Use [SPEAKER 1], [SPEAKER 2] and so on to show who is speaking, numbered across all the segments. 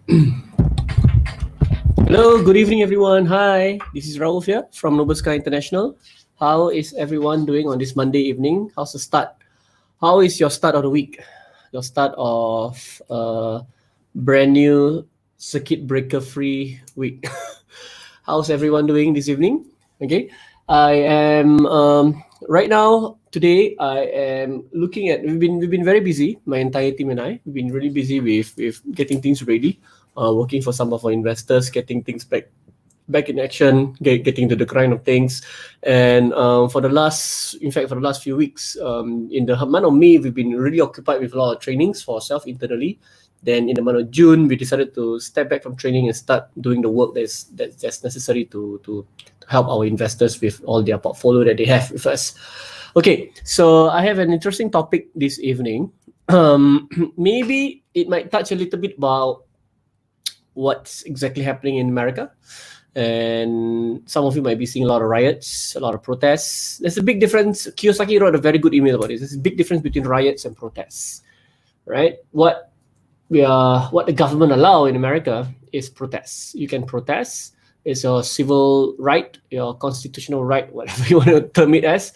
[SPEAKER 1] Hello, good evening, everyone. Hi, this is Rauf here from Noble Sky International. How is everyone doing on this Monday evening? How's the start? How is your start of the week? Your start of a brand new circuit breaker free week. How's everyone doing this evening? Okay, I am right now. Today, I am looking at. We've been very busy. My entire team and I. We've been really busy with getting things ready. Working for some of our investors, getting things back in action, getting to the grind of things. And for the last few weeks, in the month of May, we've been really occupied with a lot of trainings for ourselves internally. Then in the month of June, we decided to step back from training and start doing the work that's necessary to help our investors with all their portfolio that they have with us. Okay, so I have an interesting topic this evening. Maybe it might touch a little bit about what's exactly happening in America. And some of you might be seeing a lot of riots, a lot of protests. There's a big difference. Kiyosaki wrote a very good email about this. There's a big difference between riots and protests, right? What the government allow in America is protests. You can protest. It's your civil right, your constitutional right, whatever you want to term it as.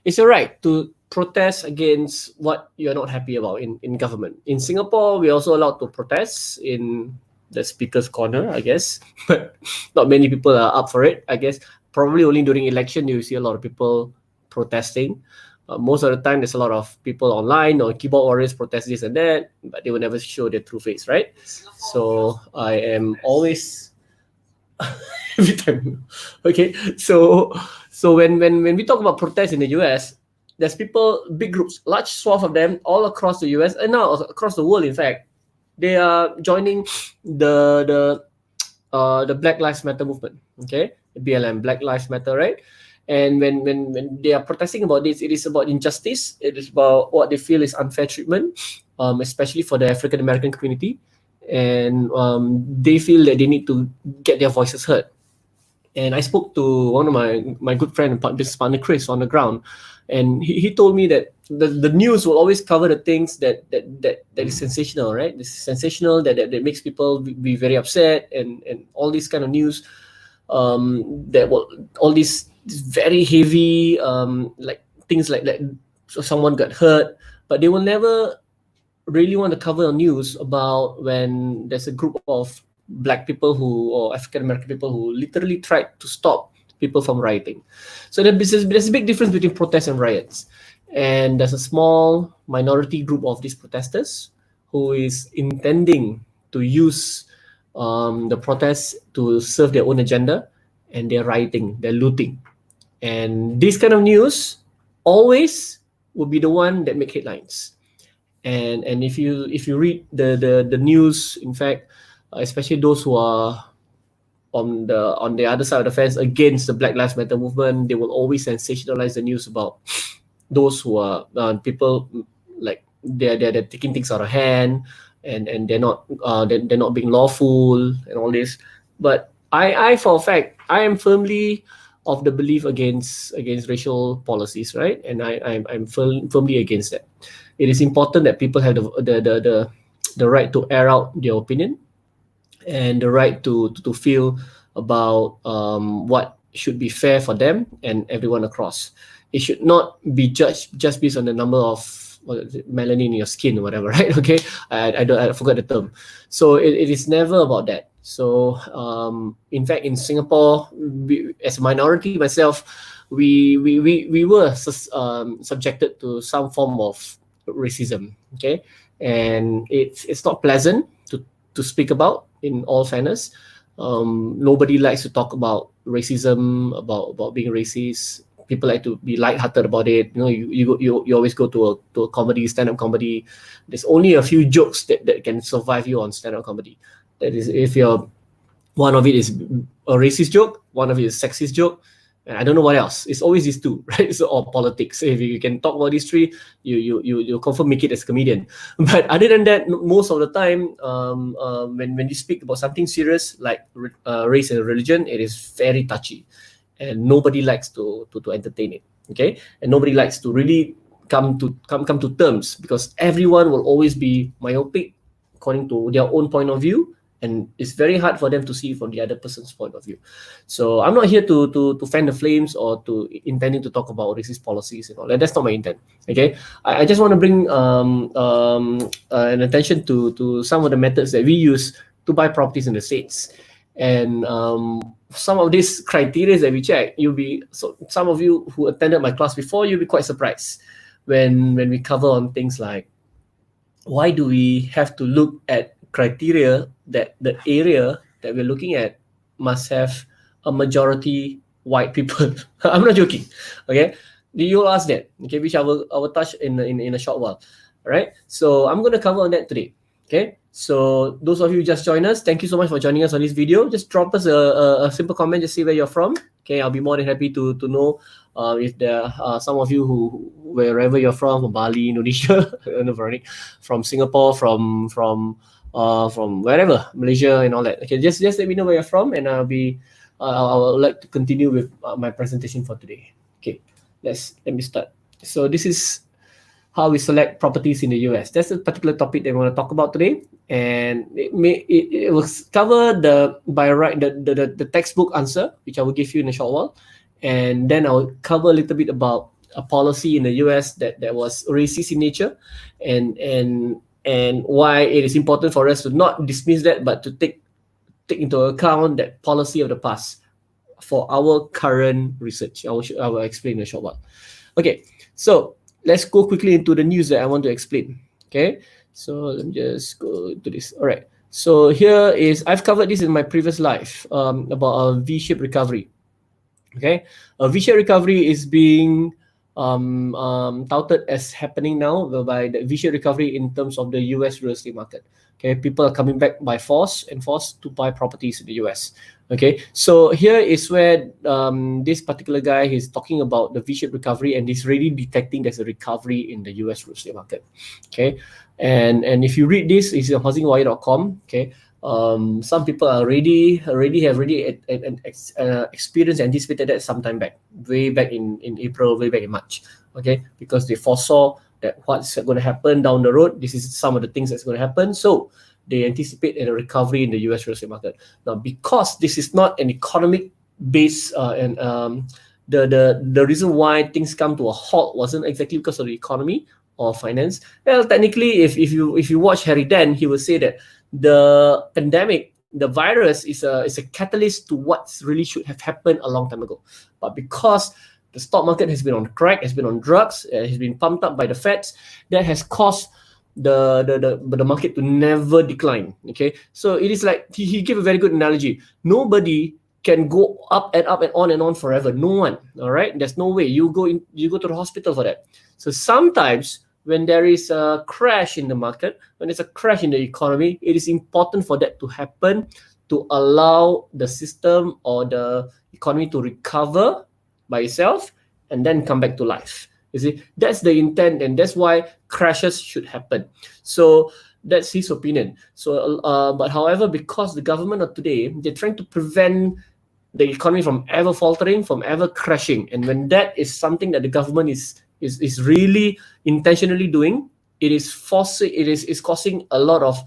[SPEAKER 1] It's your right to protest against what you're not happy about in government. In Singapore, we're also allowed to protest in the speaker's corner, I guess, but not many people are up for it. I guess probably only during election you see a lot of people protesting. Most of the time, there's a lot of people online or keyboard warriors protest this and that, but they will never show their true face, right? So I am always every time. Okay, so when we talk about protests in the US, there's people, big groups, large swath of them all across the US and now across the world. In fact, they are joining the Black Lives Matter movement. Okay, BLM, Black Lives Matter, right? And when they are protesting about this, it is about injustice. It is about what they feel is unfair treatment, especially for the African American community, and they feel that they need to get their voices heard. And I spoke to one of my good friend and business partner, Chris, on the ground, and he told me that the news will always cover the things that is sensational, right? This is sensational that makes people be very upset, and all these kind of news, that will all these very heavy, like things like that. So someone got hurt, but they will never really want to cover news about when there's a group of black people or African American people who literally tried to stop people from rioting. So there's a big difference between protests and riots. And there's a small minority group of these protesters who is intending to use the protests to serve their own agenda, and they're rioting, they're looting. And this kind of news always will be the one that make headlines. And if you read the news, in fact, especially those who are on the other side of the fence against the Black Lives Matter movement, they will always sensationalize the news about those who are people like they're taking things out of hand, and they're not being lawful and all this. But I for a fact, I am firmly of the belief against racial policies, right? And I'm firmly against that. It is important that people have the right to air out their opinion, and the right to feel about what should be fair for them and everyone across. It should not be judged just based on the number of melanin in your skin or whatever, right? Okay, I forgot the term. So it is never about that. So in fact, in Singapore, as a minority myself, we were subjected to some form of racism. Okay, and it's not pleasant to speak about. In all fairness, nobody likes to talk about racism, about being racist. People like to be lighthearted about it. You know, you always go to a comedy, stand-up comedy. There's only a few jokes that can survive you on stand-up comedy. That is, if you're one of it is a racist joke, one of it is sexist joke, and I don't know what else. It's always these two, right? So, or politics. If you can talk about these three, you confirm make it as a comedian. But other than that, most of the time, when you speak about something serious like race and religion, it is very touchy, and nobody likes to entertain it. Okay, and nobody likes to really come to terms, because everyone will always be myopic according to their own point of view, and it's very hard for them to see from the other person's point of view. So I'm not here to fan the flames or to intending to talk about racist policies and all that. That's not my intent. Okay, I just want to bring an attention to some of the methods that we use to buy properties in the States, and some of these criteria that we check. So some of you who attended my class before, you'll be quite surprised when we cover on things like, why do we have to look at criteria that the area that we're looking at must have a majority white people? I'm not joking. Okay, you'll ask that. Okay, which I will touch in a short while. All right. So I'm going to cover on that today. Okay. So those of you who just joined us, thank you so much for joining us on this video. Just drop us a simple comment, just say where you're from. Okay, I'll be more than happy to know if there are some of you who wherever you're from Bali, Indonesia, from Singapore, from wherever, Malaysia and all that. Okay, just let me know where you're from, and I'll like to continue with my presentation for today. Okay, let me start. So this is how we select properties in the US. That's a particular topic that we want to talk about today, and it will cover the textbook answer, which I will give you in a short while, and then I'll cover a little bit about a policy in the US that was racist in nature, and why it is important for us to not dismiss that, but to take into account that policy of the past for our current research. I will explain in a short while. Okay, so let's go quickly into the news that I want to explain. Okay, so let me just go to this. All right, so here is, I've covered this in my previous live about a V-shaped recovery. Okay, a V-shaped recovery is being touted as happening now, whereby the V-shaped recovery in terms of the US real estate market. Okay, people are coming back by force to buy properties in the US. Okay, so here is where this particular guy is talking about the V-shaped recovery, and he's really detecting there's a recovery in the US real estate market. Okay, and if you read this, it's on housingwire.com. Okay, some people are experienced, anticipated that sometime back, way back in April, way back in March. Okay, because they foresaw that what's going to happen down the road. This is some of the things that's going to happen. So they anticipate a recovery in the US real estate market. Now, because this is not an economic base, and the reason why things come to a halt wasn't exactly because of the economy or finance. Well, technically, if you watch Harry Dent, he will say that the pandemic, the virus, is a catalyst to what really should have happened a long time ago. But because the stock market has been on crack, has been on drugs, has been pumped up by the Feds, that has caused the market to never decline. Okay, so it is like he gave a very good analogy. Nobody can go up and on forever. No one. All right, there's no way. You go to the hospital for that. So sometimes when there is a crash in the market, when there's a crash in the economy, it is important for that to happen to allow the system or the economy to recover by itself and then come back to life. You see, that's the intent, and that's why crashes should happen. So that's his opinion. So, but however, because the government of today, they're trying to prevent the economy from ever faltering, from ever crashing, and when that is something that the government is really intentionally doing, it is causing a lot of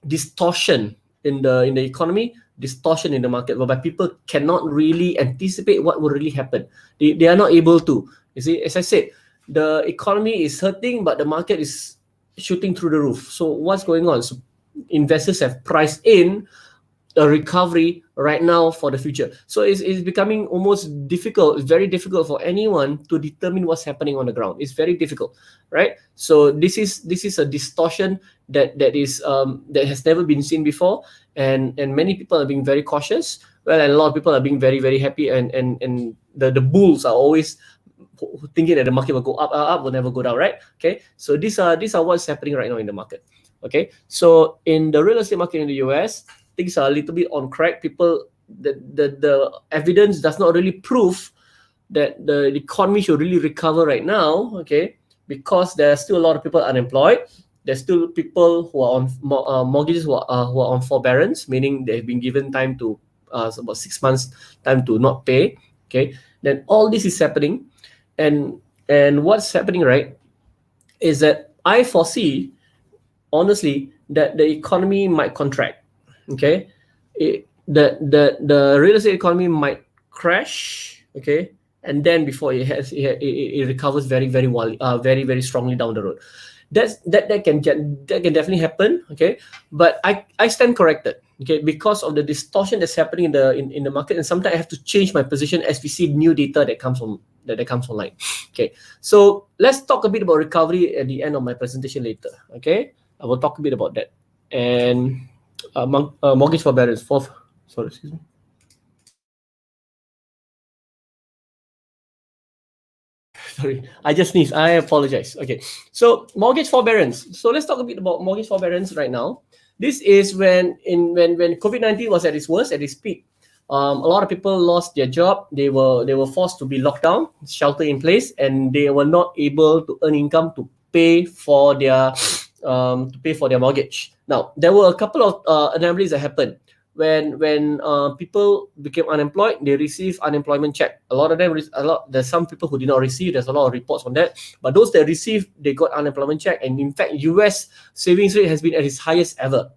[SPEAKER 1] distortion in the economy, distortion in the market, whereby people cannot really anticipate what will really happen. They are not able to. You see, as I said, the economy is hurting, but the market is shooting through the roof. So what's going on? So investors have priced in a recovery right now for the future. So it's becoming almost difficult. It's very difficult for anyone to determine what's happening on the ground. It's very difficult, right? So this is a distortion that has never been seen before, and many people are being very cautious. Well, and a lot of people are being very, very happy, and the bulls are always thinking that the market will go up, will never go down, right? Okay, so these are what's happening right now in the market. Okay, so in the real estate market in the US, things are a little bit on crack. People, the evidence does not really prove that the economy should really recover right now. Okay, because there are still a lot of people unemployed. There's still people who are on mortgages who are on forbearance, meaning they've been given time to about 6 months time to not pay. Okay, then all this is happening, and what's happening, right, is that I foresee, honestly, that the economy might contract. Okay, the real estate economy might crash. Okay, and then before it recovers very strongly down the road. That can definitely happen. Okay, but I stand corrected. Okay, because of the distortion that's happening in the market, and sometimes I have to change my position as we see new data that comes online. Okay, so let's talk a bit about recovery at the end of my presentation later. Okay, I will talk a bit about that. And mortgage forbearance. Sorry, excuse me. Sorry, I just sneezed. I apologize. Okay, so mortgage forbearance. So let's talk a bit about mortgage forbearance right now. This is when COVID-19 was at its worst, at its peak. A lot of people lost their job. They were forced to be locked down, shelter in place, and they were not able to earn income to pay for their mortgage. Now there were a couple of anomalies that happened when people became unemployed. They received unemployment check. A lot of them, there's some people who did not receive. There's a lot of reports on that. But those that received, they got unemployment check. And in fact, US savings rate has been at its highest ever,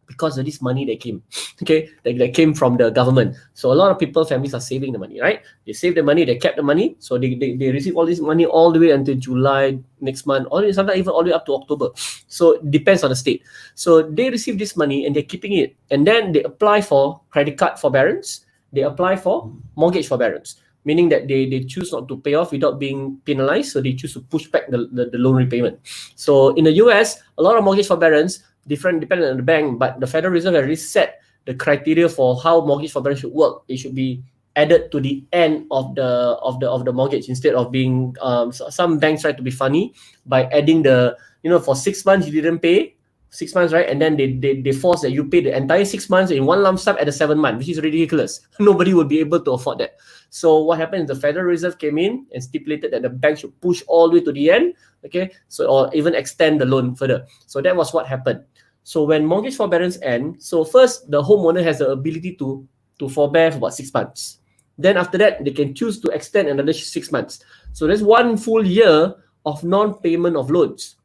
[SPEAKER 1] because of this money that came, okay, that came from the government. So a lot of people, families are saving the money, right? They save the money, they kept the money, so they receive all this money all the way until July next month, or sometimes even all the way up to October. So it depends on the state. So they receive this money and they're keeping it, and then they apply for credit card forbearance, they apply for mortgage forbearance, meaning that they choose not to pay off without being penalized, so they choose to push back the loan repayment. So in the US, a lot of mortgage forbearance, depending on the bank, but the Federal Reserve already set the criteria for how mortgage forbearance should work. It should be added to the end of the mortgage, instead of being some banks try to be funny by adding for 6 months you didn't pay 6 months, right? And then they force that you pay the entire 6 months in one lump sum at the 7th month, which is ridiculous. Nobody would be able to afford that. So what happened is the Federal Reserve came in and stipulated that the bank should push all the way to the end, okay? So, or even extend the loan further. So that was what happened. So when mortgage forbearance ends, so first the homeowner has the ability to forbear for about 6 months. Then after that, they can choose to extend another 6 months. So there's 1 full year of non-payment of loans.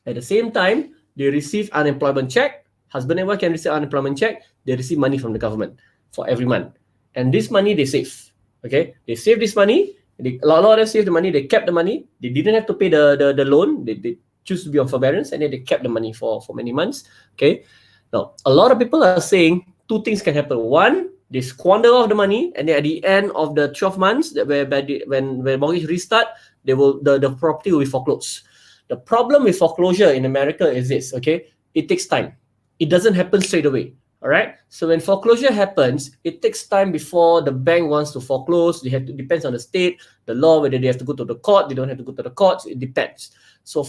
[SPEAKER 1] At the same time, they receive unemployment check. Husband and wife can receive unemployment check. They receive money from the government for every month. And this money they save. Okay, they save this money. A lot of them save the money. They kept the money. They didn't have to pay the loan. They choose to be on forbearance, and then they kept the money for many months. Okay, now a lot of people are saying 2 things can happen. One, they squander off the money, and then at the end of the 12 months, when mortgage restart, the property will be foreclosed. The problem with foreclosure in America is this, okay? It takes time. It doesn't happen straight away, all right? So when foreclosure happens, it takes time before the bank wants to foreclose. Depends on the state, the law, whether they have to go to the court, they don't have to go to the courts, it depends. So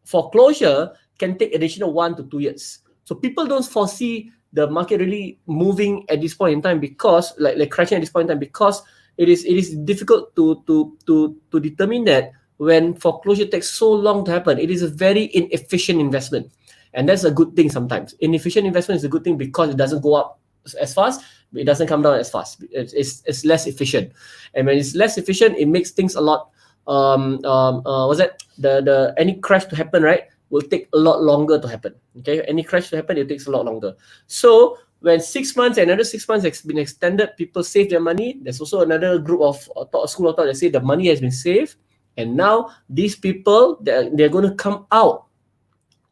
[SPEAKER 1] foreclosure can take additional 1 to 2 years. So people don't foresee the market really moving at this point in time, because like crashing at this point in time, because it is difficult to determine that when foreclosure takes so long to happen. It is a very inefficient investment, and that's a good thing sometimes. Inefficient investment is a good thing because it doesn't go up as fast, but it doesn't come down as fast. It's less efficient, and when it's less efficient, it makes things a lot any crash to happen, right, will take a lot longer to happen. Okay, any crash to happen, it takes a lot longer. So when 6 months, another 6 months has been extended, people save their money. There's also another group of school of thought that say the money has been saved, and now these people, they're going to come out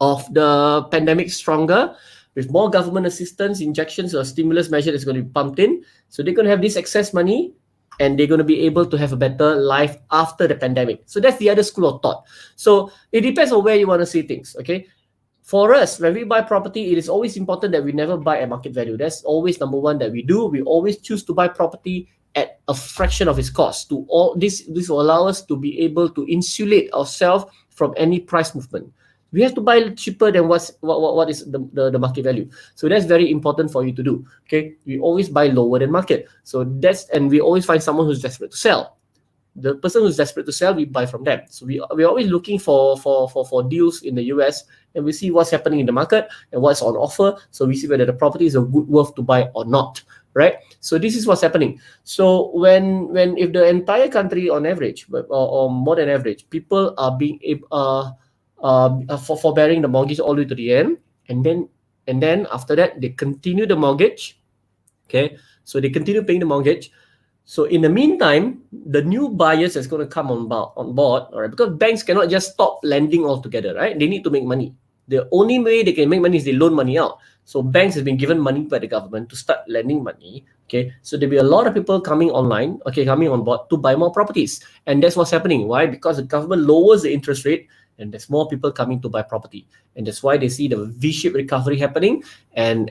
[SPEAKER 1] of the pandemic stronger, with more government assistance, injections, or stimulus measure that's going to be pumped in. So they're going to have this excess money, and they're going to be able to have a better life after the pandemic. So that's the other school of thought. So it depends on where you want to see things, okay? For us, when we buy property, it is always important that we never buy at market value. That's always number one that we do. We always choose to buy property at a fraction of its cost. This will allow us to be able to insulate ourselves from any price movement. We have to buy cheaper than what is the market value. So that's very important for you to do. Okay, we always buy lower than market. So and we always find someone who's desperate to sell. The person who's desperate to sell, we buy from them. So we're always looking for deals in the US, and we see what's happening in the market and what's on offer. So we see whether the property is a good worth to buy or not. Right? So this is what's happening. So if the entire country on average, or more than average, people are being forbearing the mortgage all the way to the end, and then after that they continue the mortgage. Okay, so they continue paying the mortgage. So in the meantime, the new buyers that's going to come on board, all right, because banks cannot just stop lending altogether, right? They need to make money. The only way they can make money is they loan money out. So banks have been given money by the government to start lending money. Okay, so there'll be a lot of people coming online, okay, coming on board to buy more properties, and that's what's happening. Why? Because the government lowers the interest rate, and there's more people coming to buy property, and that's why they see the V-shaped recovery happening. And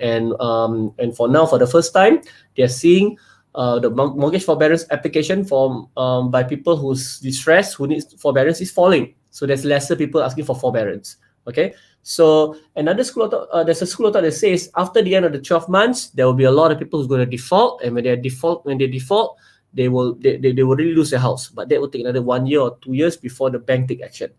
[SPEAKER 1] for now, for the first time, they're seeing the mortgage forbearance application by people who's distressed, who needs forbearance, is falling. So there's lesser people asking for forbearance. Okay, so another school of thought, there's a school of thought that says after the end of the 12 months, there will be a lot of people who's going to default, and when they default, they will really lose their house. But that will take another 1 year or 2 years before the bank take action.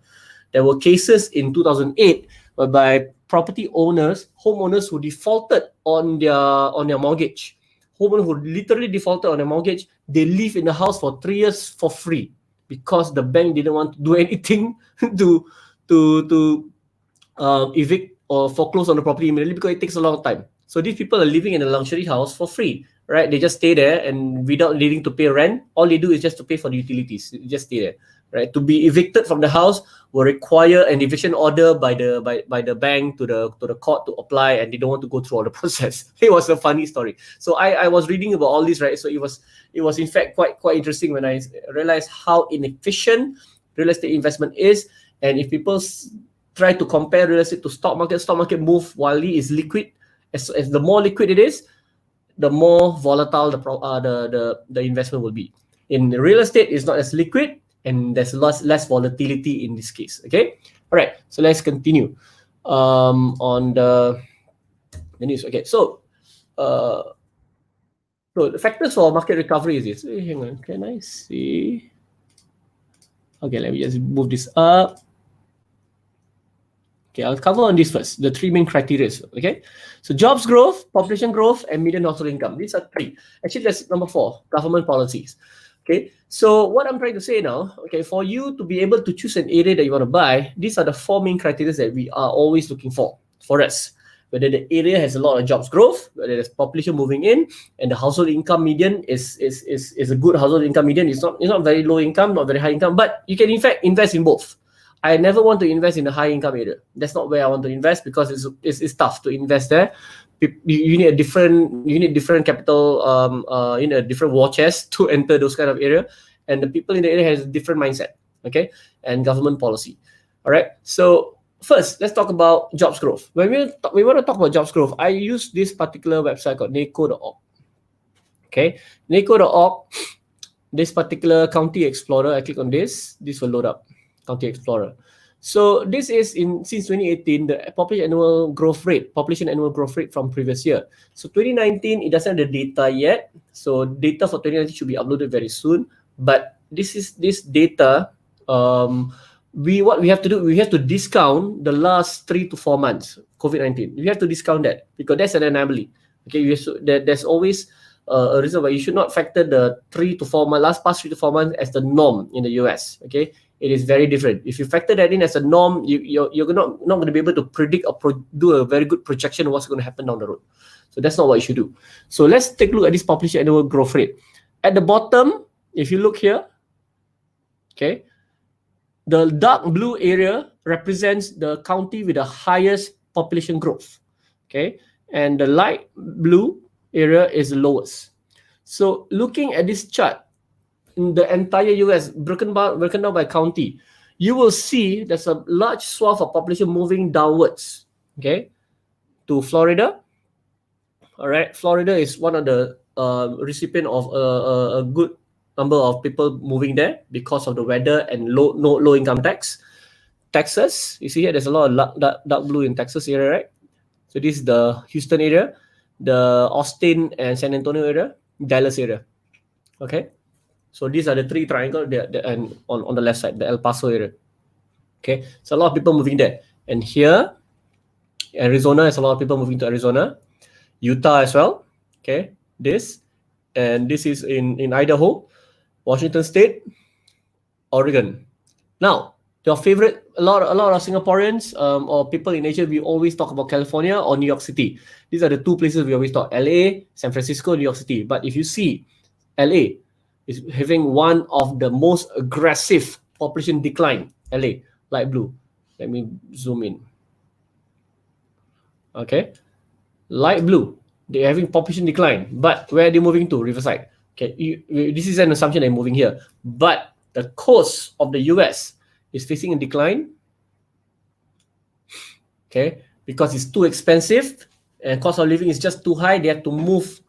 [SPEAKER 1] There were cases in 2008 whereby property owners, homeowners who defaulted on their mortgage, homeowners who literally defaulted on their mortgage, they live in the house for 3 years for free because the bank didn't want to do anything to evict or foreclose on the property immediately because it takes a long time. So these people are living in a luxury house for free, right? They just stay there and without needing to pay rent. All they do is just to pay for the utilities. They just stay there, right? To be evicted from the house will require an eviction order by the bank to the court to apply, and they don't want to go through all the process. It was a funny story. So I was reading about all this, right? So it was in fact quite interesting when I realized how inefficient real estate investment is, and if people try to compare real estate to stock market move wildly, is liquid. As the more liquid it is, the more volatile the investment will be. In real estate, it's not as liquid, and there's less volatility in this case. Okay, all right. So let's continue on the news. Okay, so the factors for market recovery is this. Hang on, can I see? Okay, let me just move this up. Okay, I'll cover on this first, the three main criteria. Okay, so jobs growth, population growth, and median household income. These are three. Actually, that's number 4, government policies. Okay, so what I'm trying to say now, okay, for you to be able to choose an area that you want to buy, these are the 4 main criteria that we are always looking for us. Whether the area has a lot of jobs growth, whether there's population moving in, and the household income median is a good household income median. It's not very low income, not very high income, but you can in fact invest in both. I never want to invest in the high income area. That's not where I want to invest because it's tough to invest there. You need different capital, different war chest to enter those kind of area, and the people in the area has a different mindset, okay, and government policy. All right. So first, let's talk about jobs growth. When we want to talk about jobs growth, I use this particular website called NACO.org. Okay, NACO.org. This particular County Explorer, I click on this will load up. County Explorer. So this is since 2018, the population annual growth rate from previous year. So 2019, it doesn't have the data yet. So data for 2019 should be uploaded very soon. But this data. What we have to do, we have to discount the last 3 to 4 months COVID-19. We have to discount that because that's an anomaly. Okay, there's always a reason why you should not factor the 3 to 4 months, past 3 to 4 months as the norm in the US. Okay, it is very different. If you factor that in as a norm, you're not going to be able to predict or do a very good projection of what's going to happen down the road. So that's not what you should do. So let's take a look at this population annual growth rate. At the bottom, if you look here, okay, the dark blue area represents the county with the highest population growth. Okay, and the light blue area is the lowest. So looking at this chart, in the entire US, broken down by county, you will see there's a large swath of population moving downwards, okay, to Florida. All right, Florida is one of the recipient of a good number of people moving there because of the weather and low income tax. Texas, you see here, there's a lot of dark blue in Texas area, right? So this is the Houston area, the Austin and San Antonio area, Dallas area, okay. So these are the 3 triangles and on the left side, the El Paso area. Okay, so a lot of people moving there. And here, Arizona has a lot of people moving to Arizona. Utah as well. Okay, this is in Idaho, Washington State, Oregon. Now, Your favorite, a lot of Singaporeans or people in Asia, we always talk about California or New York City. These are the two places we always talk: LA, San Francisco, New York City. But if you see, LA is having one of the most aggressive population decline. LA, light blue. Let me zoom in. Okay, light blue. They're having population decline, but where are they moving to? Riverside. Okay, this is an assumption they're moving here, but the coast of the US is facing a decline. Okay, because it's too expensive and cost of living is just too high. They have to move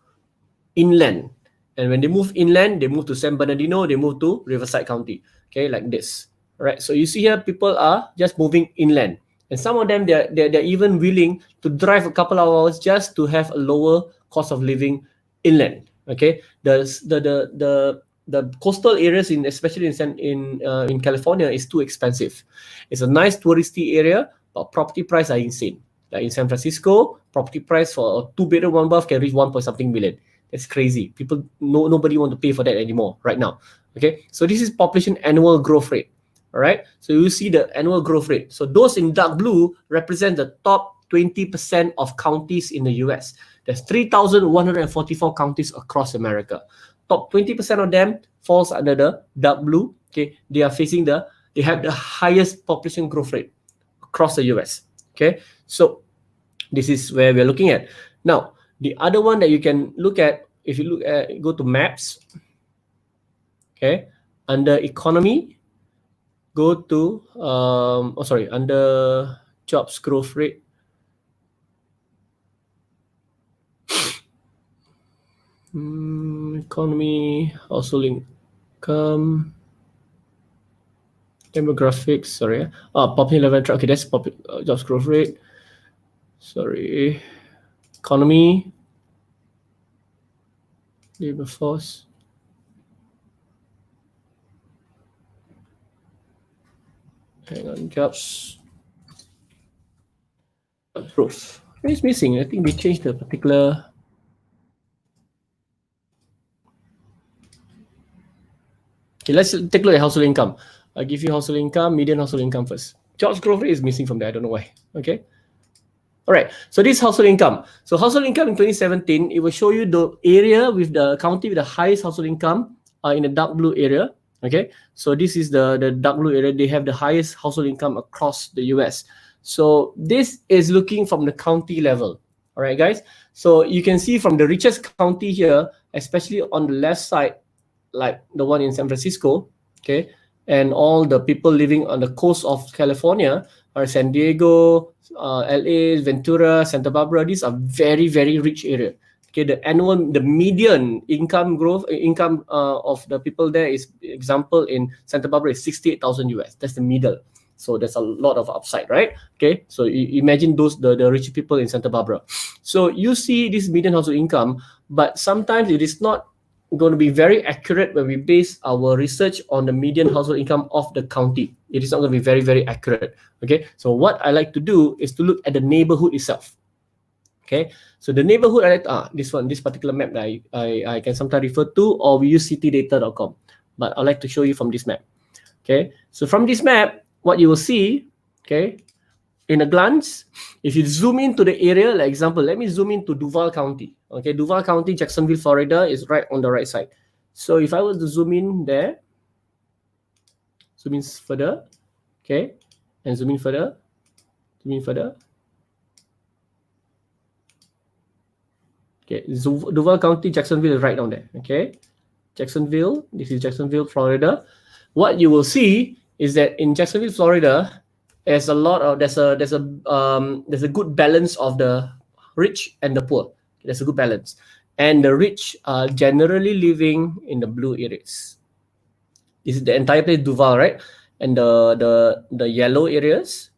[SPEAKER 1] inland, and when they move inland, they move to San Bernardino, they move to Riverside County. Okay, like this. All right, so you see here, people are just moving inland, and some of them they're even willing to drive a couple of hours just to have a lower cost of living inland. Okay, the coastal areas especially in California is too expensive. It's a nice touristy area, but property price are insane. Like in San Francisco, property price for a 2-bedroom, 1 bath can reach 1 point something million. That's crazy. Nobody want to pay for that anymore right now. Okay, so this is population annual growth rate. All right, so you see the annual growth rate. So those in dark blue represent the top 20% of counties in the US. There's 3,144 counties across America. Top 20% of them falls under the dark blue. Okay, they have the highest population growth rate across the US. Okay, so this is where we're looking at. Now, the other one that you can look at, if you go to maps, okay, under economy, go to under jobs growth rate. Economy, household income, demographics. Sorry, population level. Okay, that's jobs growth rate. Sorry, economy, labor force. Hang on, jobs growth. It's missing. I think they changed the particular. Okay, let's take a look at household income. I'll give you household income, median household income first. Jobs growth rate is missing from there. I don't know why. Okay. All right. So this household income. So household income in 2017, it will show you the area with the county with the highest household income in the dark blue area. Okay. So this is the dark blue area. They have the highest household income across the US. So this is looking from the county level. All right, guys. So you can see from the richest county here, especially on the left side, like the one in San Francisco, okay, and all the people living on the coast of California are San Diego, LA, Ventura, Santa Barbara. These are very, very rich area. Okay, the median income of the people there is, example, in Santa Barbara is 68,000 US. That's the middle. So there's a lot of upside, right? Okay, so imagine the rich people in Santa Barbara. So you see this median household income, but sometimes it is not going to be very accurate when we base our research on the median household income of the county. It is not going to be very, very accurate. Okay, so what I like to do is to look at the neighborhood itself. Okay, so the neighborhood, this particular map that I can sometimes refer to, or we use citydata.com, but I like to show you from this map. Okay, so from this map, what you will see, okay, in a glance, if you zoom into the area, like example, let me zoom into Duval County. Okay, Duval County, Jacksonville, Florida is right on the right side. So if I were to zoom in there, zoom in further, okay, and zoom in further, okay, Duval County, Jacksonville is right down there. Okay, Jacksonville, this is Jacksonville, Florida. What you will see is that in Jacksonville, Florida, there's a good balance of the rich and the poor. There's a good balance, and the rich are generally living in the blue areas. This is the entire place, Duval, right? And the yellow areas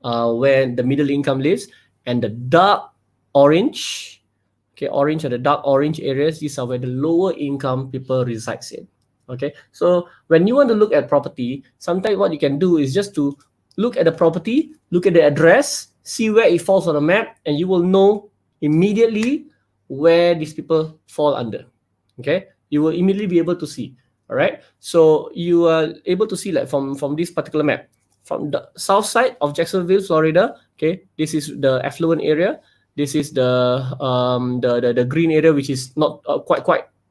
[SPEAKER 1] where the middle income lives, and the dark orange, okay, orange or the dark orange areas, these are where the lower income people resides in. Okay, so when you want to look at property, sometimes what you can do is just to look at the property, look at the address, see where it falls on the map, and you will know immediately where these people fall under. Okay, you will immediately be able to see. All right, so you are able to see, like, from this particular map, from the south side of Jacksonville, Florida. Okay, this is the affluent area. This is the green area, which is not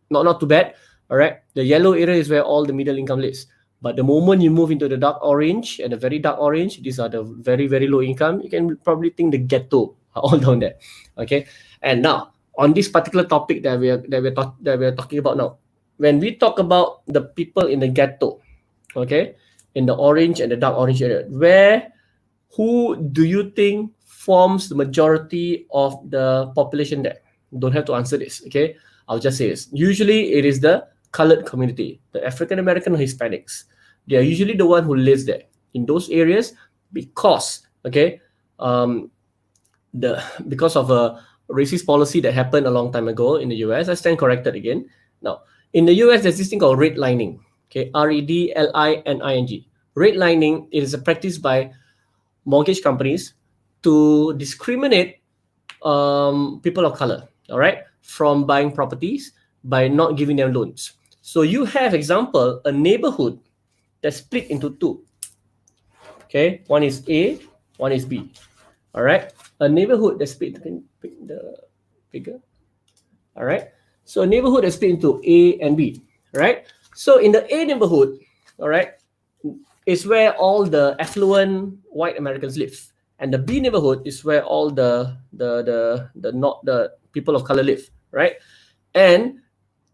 [SPEAKER 1] not too bad. All right, the yellow area is where all the middle income lives. But the moment you move into the dark orange and the very dark orange, these are the very, very low income. You can probably think the ghetto all down there. Okay, and now on this particular topic that we're talking about now, when we talk about the people in the ghetto, okay, in the orange and the dark orange area, who do you think forms the majority of the population there? Don't have to answer this, okay? I'll just say this. Usually it is the colored community, the African American or Hispanics. They are usually the one who lives there in those areas because, okay, because of a racist policy that happened a long time ago in the US. I stand corrected again. Now, in the US, there's this thing called redlining. Okay, redlining. Redlining is a practice by mortgage companies to discriminate people of color, all right, from buying properties by not giving them loans. So you have, example, a neighborhood that's split into two. Okay, one is A, one is B. All right, a neighborhood that's split. Can you pick the figure? All right, so a neighborhood that's split into A and B. Right. So in the A neighborhood, all right, is where all the affluent white Americans live, and the B neighborhood is where all the people of color live, right? And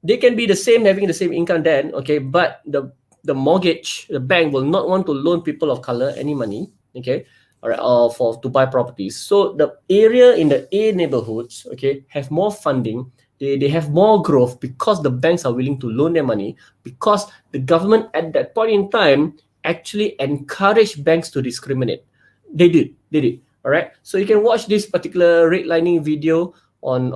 [SPEAKER 1] they can be the same, having the same income then, okay, but the mortgage, the bank will not want to loan people of color any money, okay, all right, or to buy properties. So the area in the A neighborhoods, okay, have more funding. They have more growth because the banks are willing to loan their money, because the government at that point in time actually encouraged banks to discriminate. They did. All right. So you can watch this particular redlining video on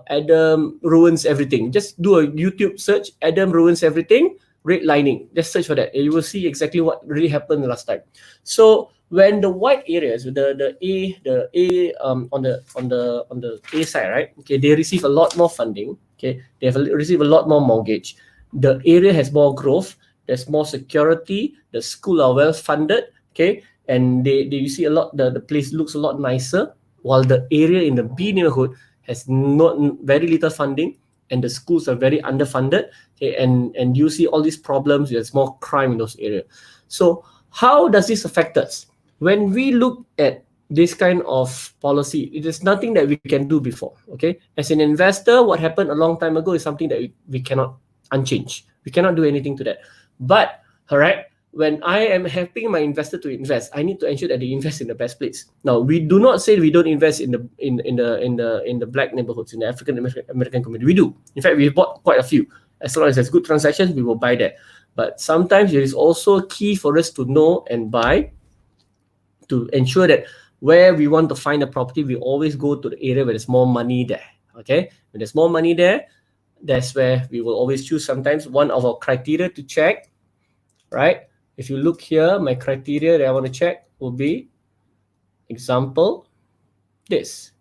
[SPEAKER 1] Adam ruins everything. Just do a YouTube search. Adam ruins everything. Redlining. Just search for that. You will see exactly what really happened last time. So when the white areas, the A on the A side, right? Okay, they receive a lot more funding. Okay, they receive a lot more mortgage. The area has more growth. There's more security. The school are well funded. Okay, and you see a lot. The place looks a lot nicer. While the area in the B neighborhood has not very little funding, and the schools are very underfunded. Okay, and you see all these problems. There's more crime in those areas. So how does this affect us? When we look at this kind of policy, it is nothing that we can do before. Okay, as an investor, what happened a long time ago is something that we cannot unchange. We cannot do anything to that. But all right, when I am helping my investor to invest, I need to ensure that they invest in the best place. Now, we do not say we don't invest in the black neighborhoods, in the African American community. We do. In fact, we bought quite a few. As long as there's good transactions, we will buy that. But sometimes it is also key for us to know and buy, to ensure that where we want to find a property, we always go to the area where there's more money there. Okay, when there's more money there, that's where we will always choose. Sometimes one of our criteria to check, right? If you look here, my criteria that I want to check will be, example, this.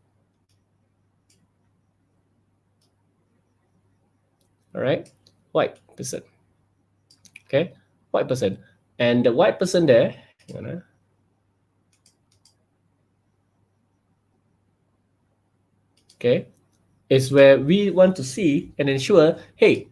[SPEAKER 1] All right, white person. Okay, white person, and the white person there, okay, is where we want to see and ensure, hey,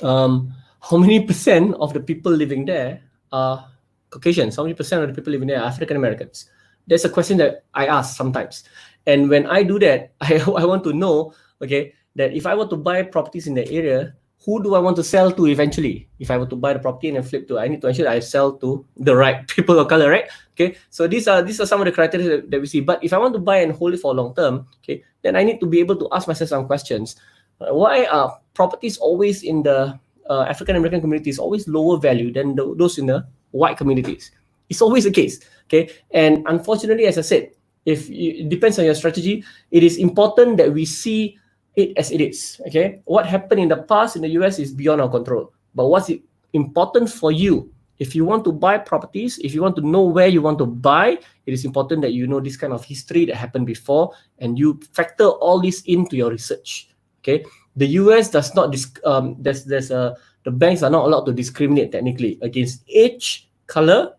[SPEAKER 1] how many percent of the people living there are Caucasians? How many percent of the people living there are African Americans? That's a question that I ask sometimes. And when I do that, I want to know, okay, that if I want to buy properties in the area, who do I want to sell to eventually? If I were to buy the property and then flip to, I need to ensure that I sell to the right people of color, right? Okay, so these are some of the criteria that we see. But if I want to buy and hold it for long term, okay, then I need to be able to ask myself some questions. Why are properties always in the African American communities always lower value than those in the white communities? It's always the case, okay? And unfortunately, as I said, it depends on your strategy. It is important that we see it as it is, okay? What happened in the past in the US is beyond our control. But what's important for you, if you want to buy properties, if you want to know where you want to buy, it is important that you know this kind of history that happened before, and you factor all this into your research, okay? The US does not, there's the banks are not allowed to discriminate technically against age, color,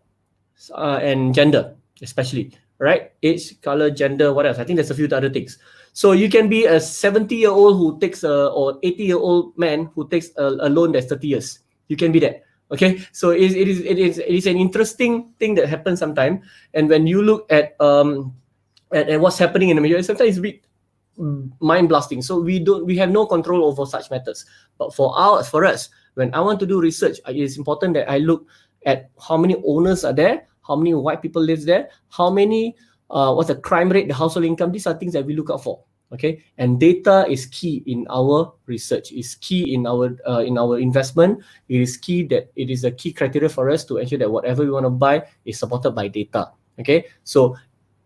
[SPEAKER 1] and gender, especially, right? Age, color, gender, what else? I think there's a few other things. So you can be a 70-year-old who takes or 80-year-old man who takes a loan that's 30 years. You can be that. Okay, so it is an interesting thing that happens sometimes. And when you look at what's happening in the media, sometimes it's a bit mind blasting. So we have no control over such matters. But for us, when I want to do research, it is important that I look at how many owners are there, how many white people live there, how many what's the crime rate, the household income. These are things that we look out for. Okay, and data is key in our research. Is key in our investment. It is key that it is a key criteria for us to ensure that whatever we want to buy is supported by data. Okay, so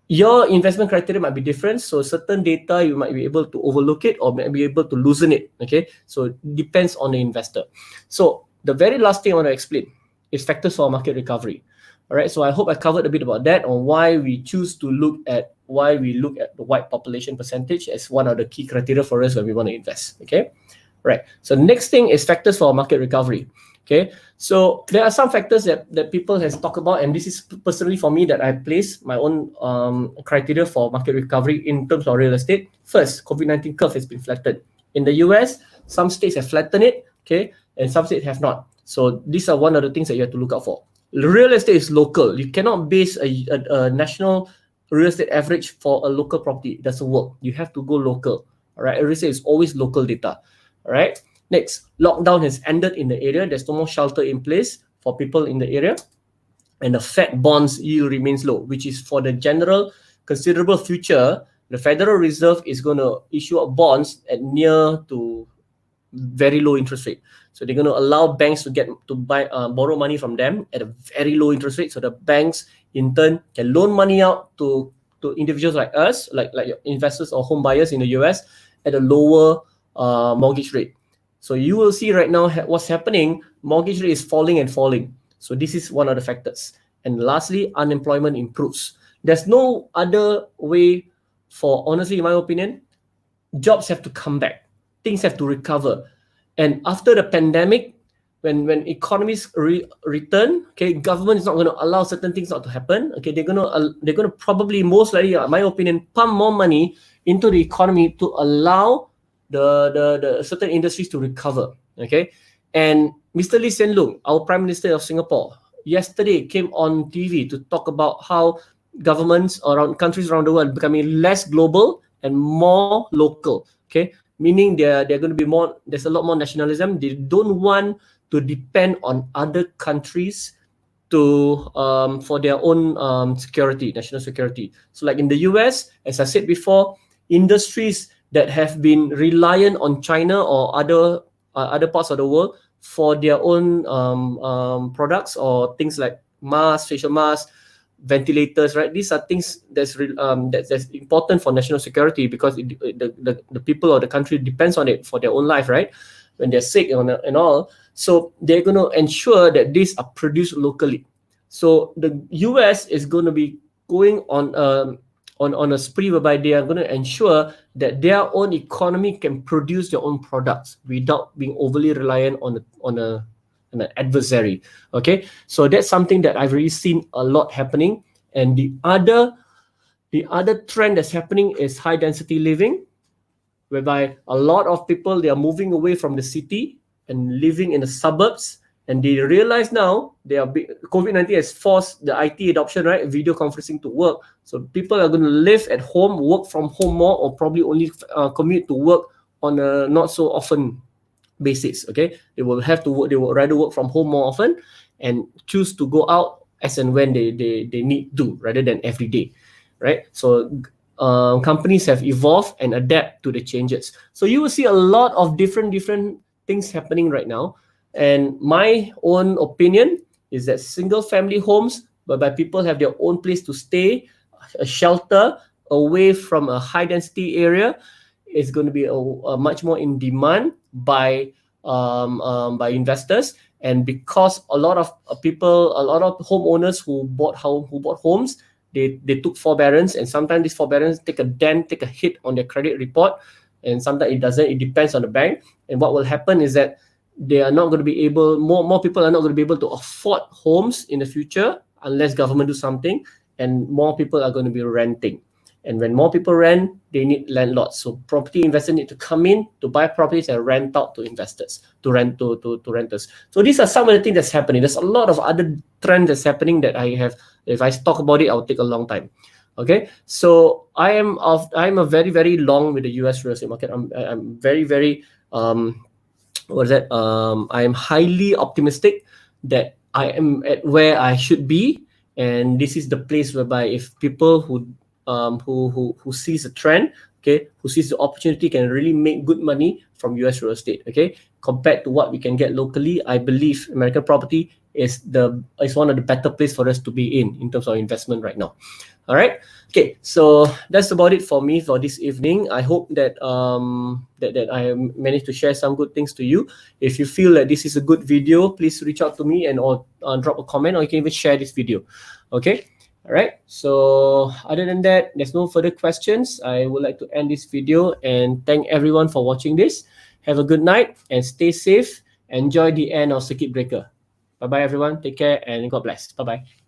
[SPEAKER 1] your investment criteria might be different. So certain data you might be able to overlook it or might be able to loosen it. Okay, so it depends on the investor. So the very last thing I want to explain is factors for market recovery. All right, so I hope I covered a bit about that, on why we choose to look at the white population percentage as one of the key criteria for us when we want to invest. Okay, right. So next thing is factors for market recovery. Okay, so there are some factors that people has talked about, and this is personally for me that I place my own criteria for market recovery in terms of real estate. First, COVID-19 curve has been flattened. In the US, some states have flattened it, okay, and some states have not. So these are one of the things that you have to look out for. Real estate is local. You cannot base a national real estate average for a local property. It doesn't work. You have to go local. All right, real estate is always local data. All right. Next, lockdown has ended in the area. There's no more shelter in place for people in the area, and the Fed bonds yield remains low, which is for the general considerable future. The Federal Reserve is going to issue up bonds at near to very low interest rate. So they're going to allow banks to borrow money from them at a very low interest rate. So the banks in turn can loan money out to individuals like us, like investors or home buyers in the US at a lower mortgage rate. So you will see right now what's happening. Mortgage rate is falling and falling. So this is one of the factors. And lastly, unemployment improves. There's no other way for, honestly, in my opinion, jobs have to come back. Things have to recover. And after the pandemic, when economies return, okay, government is not going to allow certain things not to happen. Okay, they're going to probably, most likely, in my opinion, pump more money into the economy to allow the certain industries to recover. Okay, and Mr. Lee Hsien Loong, our Prime Minister of Singapore, yesterday came on TV to talk about how governments around countries around the world becoming less global and more local. Okay, meaning they're going to be more. There's a lot more nationalism. They don't want to depend on other countries to for their own security, national security. So, like in the US, as I said before, industries that have been reliant on China or other parts of the world for their own products or things like masks, facial masks, ventilators, right? These are things that's important for national security, because the people or the country depends on it for their own life, right? When they're sick and all. So they're going to ensure that these are produced locally. So the US is going to be going on a spree whereby they are going to ensure that their own economy can produce their own products without being overly reliant on an adversary. Okay, so that's something that I've really seen a lot happening. And the other trend that's happening is high density living, whereby a lot of people, they are moving away from the city and living in the suburbs. And they realize now COVID-19 has forced the IT adoption, right? Video conferencing to work. So people are going to live at home, work from home more, or probably only commute to work on a not so often basis. Okay, they will have to work. They will rather work from home more often and choose to go out as and when they need to, rather than every day, right? So companies have evolved and adapt to the changes. So you will see a lot of different things happening right now. And my own opinion is that single family homes, whereby people have their own place to stay, a shelter away from a high density area, is going to be a much more in demand by investors. And because a lot of homeowners who bought homes, they took forbearance, and sometimes this forbearance take a hit on their credit report, and sometimes it doesn't. It depends on the bank. And what will happen is that they are not going to be able, more people are not going to be able to afford homes in the future unless government do something, and more people are going to be renting. And when more people rent, they need landlords. So property investors need to come in to buy properties and rent out to investors, to renters. So these are some of the things that's happening. There's a lot of other trends that's happening that I have. If I talk about it, I'll take a long time. Okay, so I'm a very, very long with the US real estate market. I'm very, very what is that? I am highly optimistic that I am at where I should be, and this is the place whereby if people who sees a trend, okay, who sees the opportunity, can really make good money from US real estate, okay, compared to what we can get locally. I believe American property is one of the better place for us to be in terms of investment right now. All right. Okay, so that's about it for me for this evening. I hope that that I managed to share some good things to you. If you feel that this is a good video, please reach out to me and or drop a comment, or you can even share this video. Okay. All right. So other than that, there's no further questions. I would like to end this video and thank everyone for watching this. Have a good night and stay safe. Enjoy the end of Circuit Breaker. Bye bye, everyone. Take care and God bless. Bye bye.